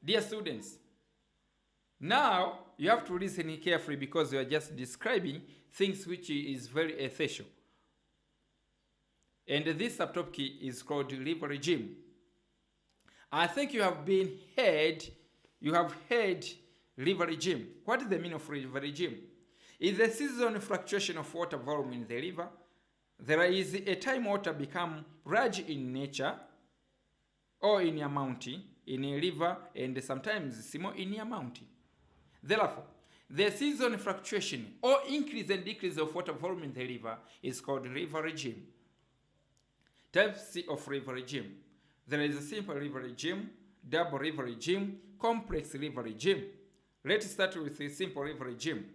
Dear students, now you have to listen carefully because we are just describing things which is very essential. And this subtopic is called river regime. I think you have heard river regime. What is the meaning of river regime? In the seasonal fluctuation of water volume in the river, there is a time water become large in nature or in amount in a river, and sometimes small in amount. Therefore, the seasonal fluctuation or increase and decrease of water volume in the river is called river regime. Types of river regime. There is a simple river regime, double river regime, complex river regime. Let's start with a simple river regime.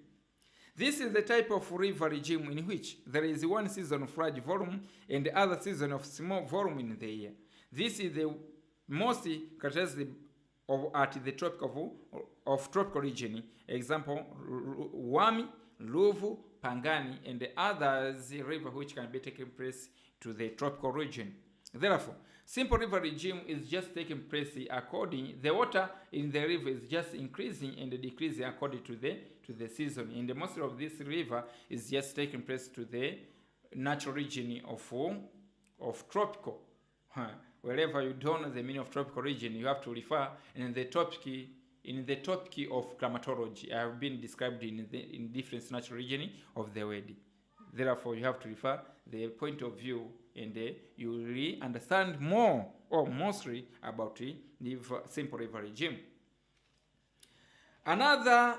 This is the type of river regime in which there is one season of large volume and the other season of small volume in the year. This is the most characteristic at the tropical region. Example, Wami, Ruvu, Pangani, and the others river which can be taking place to the tropical region. Therefore, simple river regime is just taking place according the water in the river is just increasing and decreasing according to the season. And most of this river is just taking place to the natural region of tropical. Wherever you don't know the meaning of tropical region, you have to refer in the topic of climatology. I have been described in different natural region of the world. Therefore, you have to refer the point of view, and you will really understand more or mostly about the simple river regime. Another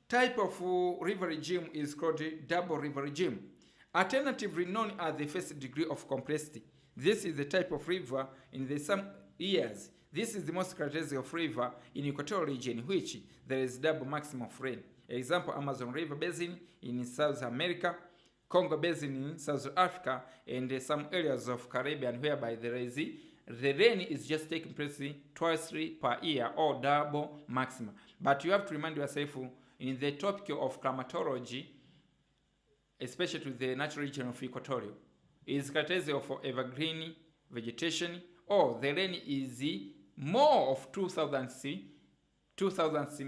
type of river regime is called double river regime, alternatively known as the first degree of complexity. This is the type of river in some years. This is the most characteristic of river in equatorial region, which there is double maximum of rain. Example, Amazon River Basin in South America, Congo Basin in South Africa, and some areas of Caribbean whereby the rain is just taking place twice per year or double maximum. But you have to remind yourself in the topic of climatology, especially to the natural region of equatorial, is characteristic of evergreen vegetation, or the rain is more of 2,000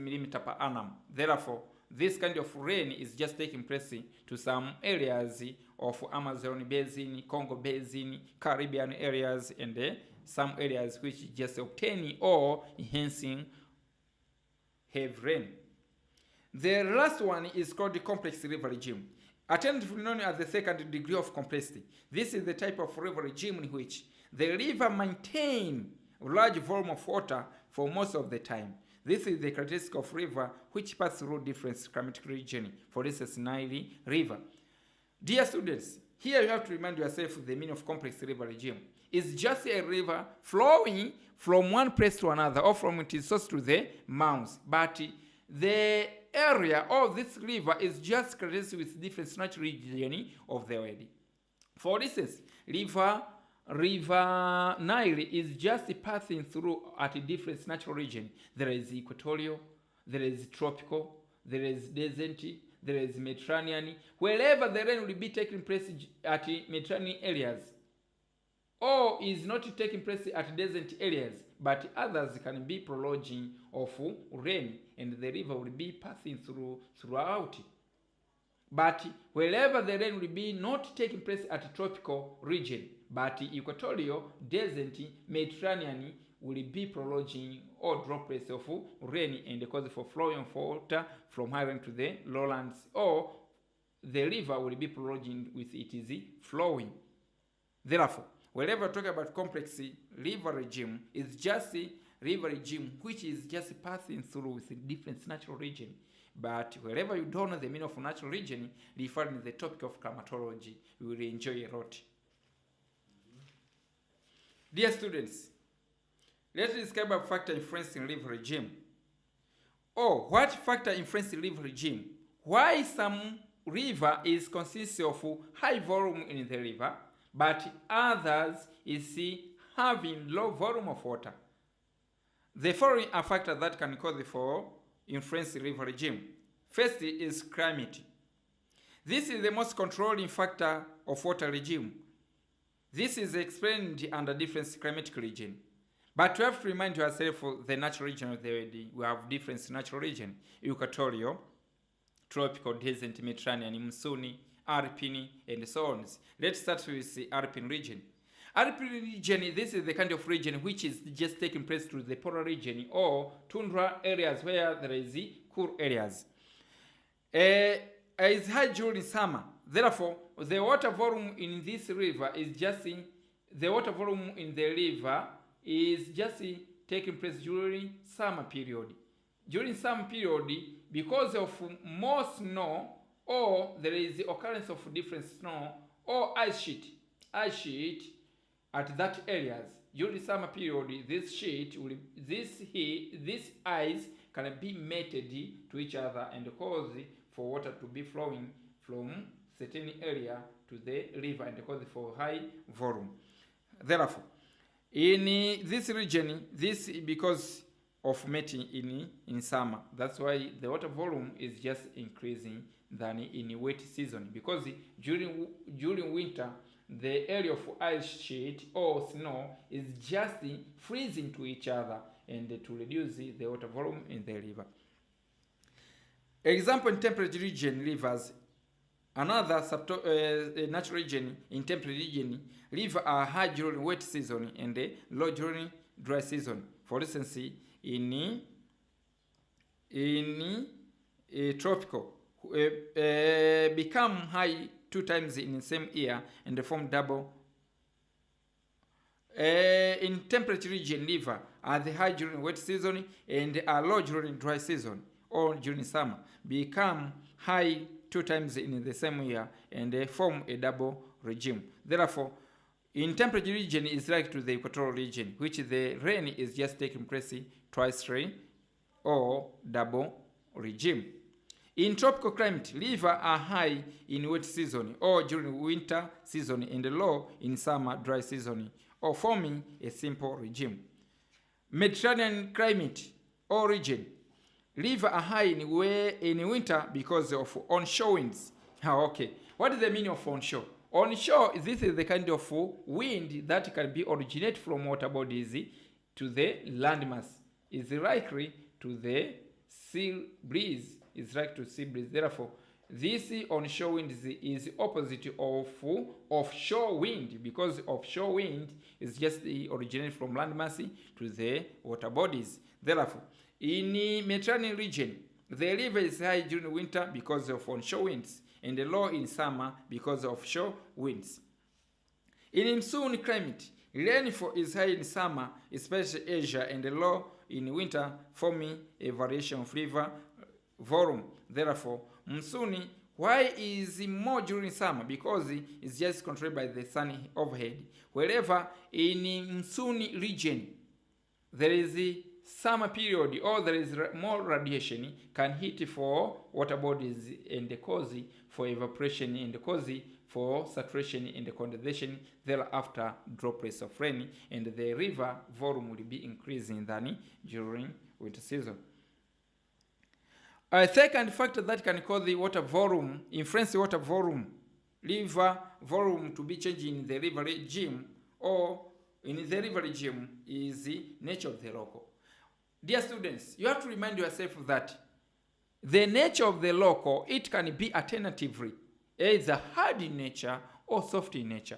millimeter per annum. Therefore, this kind of rain is just taking place to some areas of Amazon Basin, Congo Basin, Caribbean areas, and some areas which just obtaining or enhancing heavy rain. The last one is called the complex river regime, alternatively known as the second degree of complexity. This is the type of river regime in which the river maintains large volume of water for most of the time. This is the characteristic of river which pass through different climatic regions, for instance, Nile River. Dear students, here you have to remind yourself the meaning of complex river regime. It's just a river flowing from one place to another, or from its source to the mouth. But the area of this river is just characteristic with different natural regions of the world. For instance, River Nile is just passing through at a different natural region. There is equatorial, there is tropical, there is desert, there is Mediterranean. Wherever the rain will be taking place at Mediterranean areas, or is not taking place at desert areas, but others can be prolonging of rain, and the river will be passing throughout. But wherever the rain will be not taking place at tropical region, but equatorial, desert, Mediterranean will be prolonging or droplets of rain and cause for flowing of water from highland to the lowlands, or the river will be prolonging with it is flowing. Therefore, wherever we talk about complex river regime, is just a river regime which is just passing through with different natural region. But wherever you don't know the meaning of natural region, referring to the topic of climatology, you will enjoy a lot. Dear students, let's describe a factor influencing river regime. What factor influencing river regime? Why some river is consists of high volume in the river, but others is having low volume of water? The following are factors that can cause for influence river regime. First is climate. This is the most controlling factor of water regime. This is explained under different climatic region. But you have to remind yourself the natural region of the world. We have different natural region: equatorial, tropical, desert, Mediterranean, monsoon, alpine, and so on. Let's start with the alpine region. Alpine region, this is the kind of region which is just taking place to the polar region or tundra areas where there is cool areas. Is high during summer. Therefore, the water volume in this river is just taking place during summer period. During summer period, because of more snow, or there is the occurrence of different snow or ice sheet at that areas. During summer period, this ice can be mated to each other and cause for water to be flowing from certain area to the river and cause for high volume. Therefore, in this region, this because of melting in summer. That's why the water volume is just increasing than in wet season, because during winter the area of ice sheet or snow is just freezing to each other and to reduce the water volume in the river. Example in temperate region rivers. Another natural region in temperate region, rivers are high during wet season and low during dry season. For instance, in tropical, become high 2 times in the same year and form double. In temperate region, rivers are the high during wet season and are low during dry season or during summer. Become high 2 times in the same year and form a double regime. Therefore, in temperate region is like to the equatorial region, which the rain is just taking place twice rain or double regime. In tropical climate, rivers are high in wet season or during winter season and low in summer dry season, or forming a simple regime. Mediterranean climate or region, rivers are high in winter because of onshore winds. Okay, what is the meaning of onshore? Onshore, this is the kind of wind that can be originate from water bodies to the landmass. Is likely to the sea breeze. Is like to sea breeze. Therefore, this onshore wind is opposite of offshore wind, because offshore wind is just originated from landmass to the water bodies. Therefore, in the Mediterranean region, the river is high during winter because of onshore winds and low in summer because of offshore winds. In monsoon climate, rainfall is high in summer, especially Asia, and low in winter, forming a variation of river volume. Therefore, monsoon, why is more during summer? Because it's just controlled by the sun overhead. Wherever in monsoon region there is a summer period or there is more radiation, can hit for water bodies and cause for evaporation and cause for saturation and condensation, thereafter droplets of rain, and the river volume will be increasing than during winter season. A second factor that can cause the water volume, influence water volume, river volume to be changing in the river regime or in the river regime, is the nature of the local. Dear students, you have to remind yourself that the nature of the local, it can be alternatively either hard in nature or soft in nature.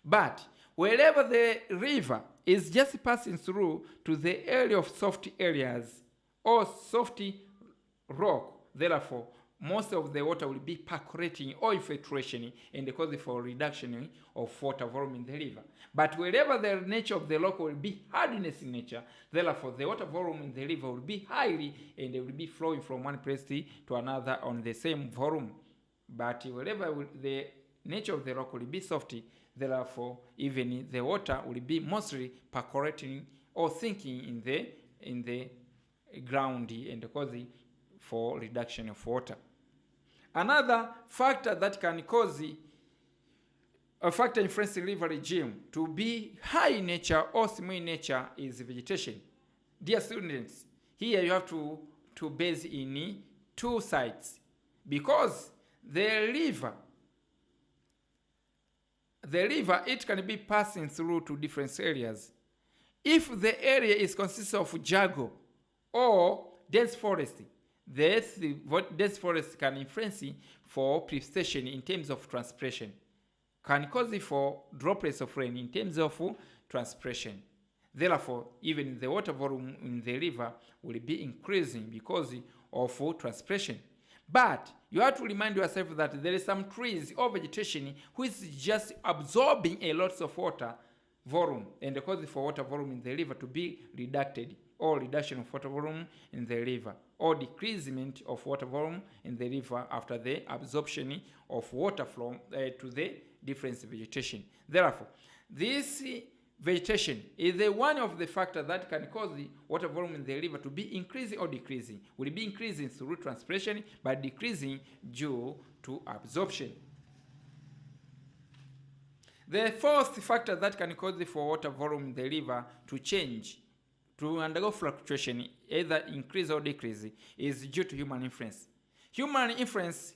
But wherever the river is just passing through to the area of soft areas or soft rock, therefore most of the water will be percolating or infiltration and cause for reduction of water volume in the river. But wherever the nature of the rock will be hardness in nature, therefore the water volume in the river will be highly and it will be flowing from one place to another on the same volume. But wherever the nature of the rock will be soft, therefore even the water will be mostly percolating or sinking in the ground and causing for reduction of water. Another factor that can cause a factor influencing river regime to be high in nature or small in nature is vegetation. Dear students, here you have to base in 2 sides, because the river it can be passing through to different areas. If the area is consists of jungle or dense forest, this dense forest can influence for precipitation in terms of transpiration, can cause for droplets of rain in terms of transpiration. Therefore, even the water volume in the river will be increasing because of transpiration. But you have to remind yourself that there is some trees or vegetation which is just absorbing a lot of water volume and cause for water volume in the river to be reduced, or reduction of water volume in the river, or decreasement of water volume in the river after the absorption of water from to the different vegetation. Therefore, this vegetation is the one of the factors that can cause the water volume in the river to be increasing or decreasing. Will be increasing through transpiration, but decreasing due to absorption. The fourth factor that can cause for water volume in the river to change, to undergo fluctuation, either increase or decrease, is due to human influence. Human influence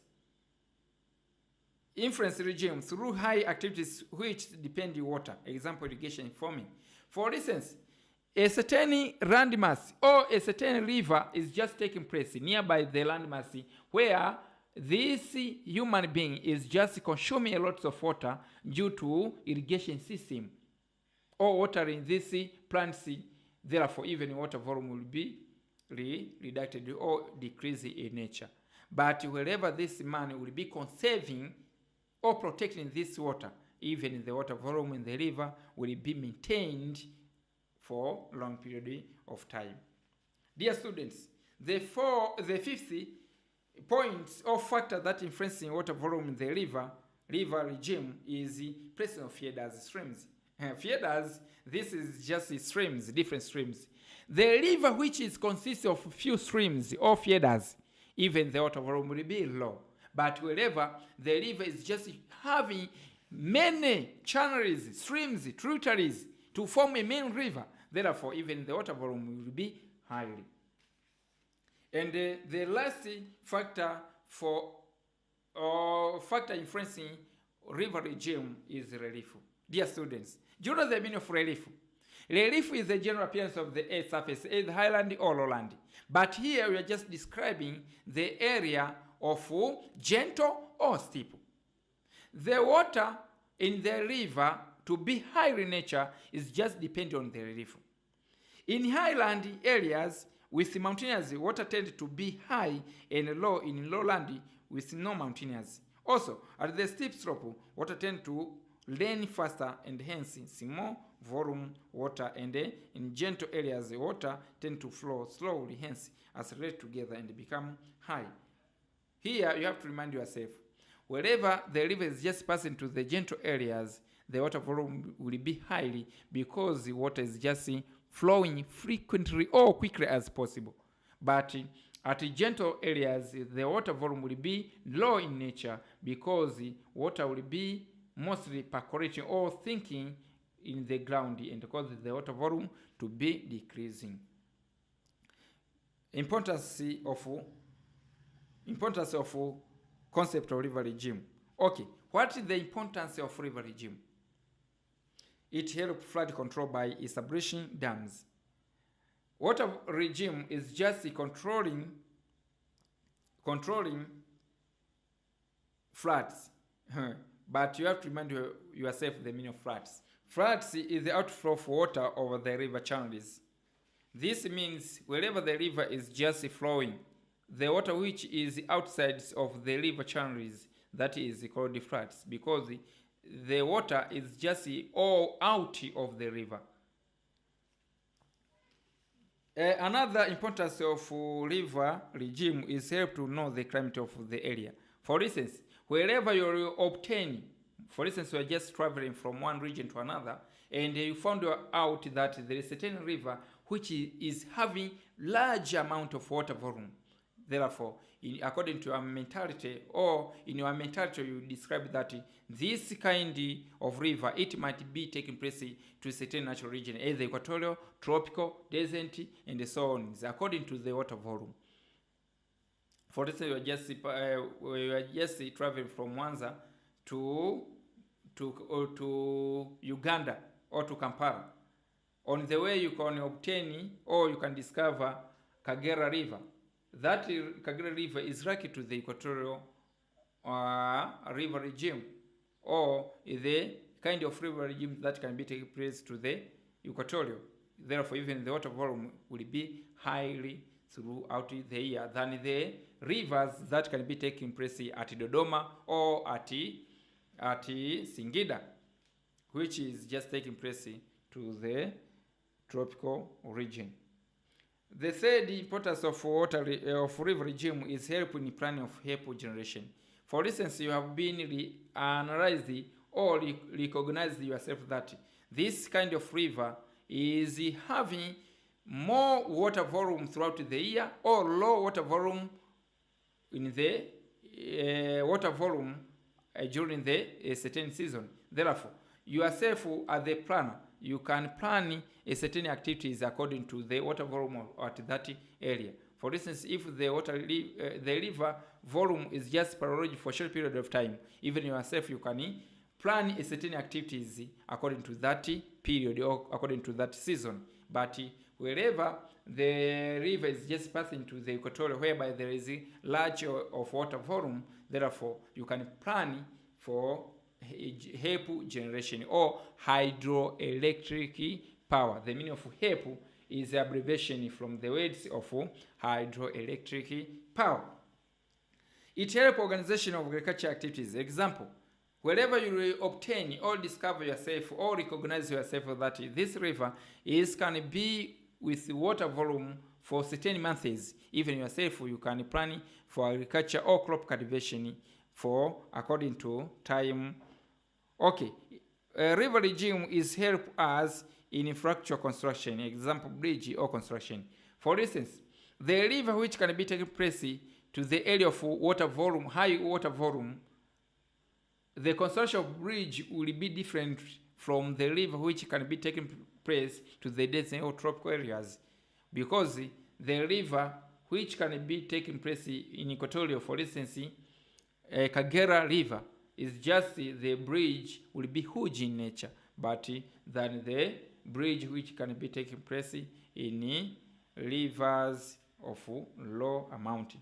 regime through high activities which depend on water, example irrigation, farming. For instance, a certain landmass or a certain river is just taking place nearby the landmass where this human being is just consuming a lot of water due to irrigation system or watering this plants. Therefore, even water volume will be reduced or decreased in nature. But wherever this man will be conserving or protecting this water, even the water volume in the river will be maintained for long period of time. Dear students, the fifth point or factor that influencing water volume in the river regime is the presence of feeders, streams. Feeders, this is just streams, different streams. The river which is consists of few streams or feeders, even the water volume will be low. But wherever the river is just having many channels, streams, tributaries to form a main river, therefore even the water volume will be high. And the last factor factor influencing river regime is relief. Dear students, do you know the meaning of relief? Relief is the general appearance of the earth's surface, either highland or lowland. But here we are just describing the area of gentle or steep. The water in the river to be high in nature is just dependent on the relief. In highland areas with mountainous, water tends to be high and low in lowland with no mountainous. Also, at the steep slope, water tends to rain faster and hence small volume water, and in gentle areas, water tends to flow slowly, hence accelerate together and become high. Here you have to remind yourself, wherever the river is just passing to the gentle areas, the water volume will be high because the water is just flowing frequently or quickly as possible. But at gentle areas, the water volume will be low in nature because the water will be mostly percolating or sinking in the ground and cause the water volume to be decreasing. Importance of concept of river regime. Okay, what is the importance of river regime? It helps flood control by establishing dams. Water regime is just controlling floods. But you have to remind yourself the meaning of floods. Floods is the outflow of water over the river channels. This means wherever the river is just flowing, the water which is outside of the river channels, that is called the floods, because the water is just all out of the river. Another importance of river regime is help to know the climate of the area. For instance, wherever you obtain, for instance, you are just traveling from one region to another, and you found out that there is a certain river which is having large amount of water volume. Therefore, according to your mentality, or in your mentality, you describe that this kind of river, it might be taking place to a certain natural region, either equatorial, tropical, desert, and so on, according to the water volume. For instance, you are just traveling from Mwanza to Uganda or to Kampala, On the way, you can obtain or you can discover Kagera River. That Kagera River is lucky to the equatorial river regime, or the kind of river regime that can be taking place to the equatorial. Therefore, even the water volume will be highly throughout the year than the rivers that can be taking place at Dodoma or at Singida, which is just taking place to the tropical region. The third importance of river regime is help in planning of help generation. For instance, you have been analyzed or recognized yourself that this kind of river is having more water volume throughout the year or low water volume in the water volume during the certain season. Therefore, yourself as the planner, you can plan a certain activities according to the water volume at that area. For instance, if the river volume is just parallel for a short period of time, even yourself you can plan a certain activities according to that period or according to that season. But wherever the river is just passing to the equatorial, whereby there is a large of water volume, therefore you can plan for HEP generation or hydroelectric power. The meaning of HEP is the abbreviation from the words of hydroelectric power. It helps organization of agriculture activities. Example, wherever you will obtain or discover yourself or recognize yourself that this river can be with water volume for certain months, even yourself you can plan for agriculture or crop cultivation for according to time. Okay, river regime is help us in infrastructure construction, example bridge or construction. For instance, the river which can be taken place to the area of water volume, high water volume, the construction of bridge will be different from the river which can be taken place to the desert or tropical areas, because the river which can be taken place in equatorial, for instance, Kagera River, is just the bridge will be huge in nature, but than the bridge which can be taking place in rivers of low amount.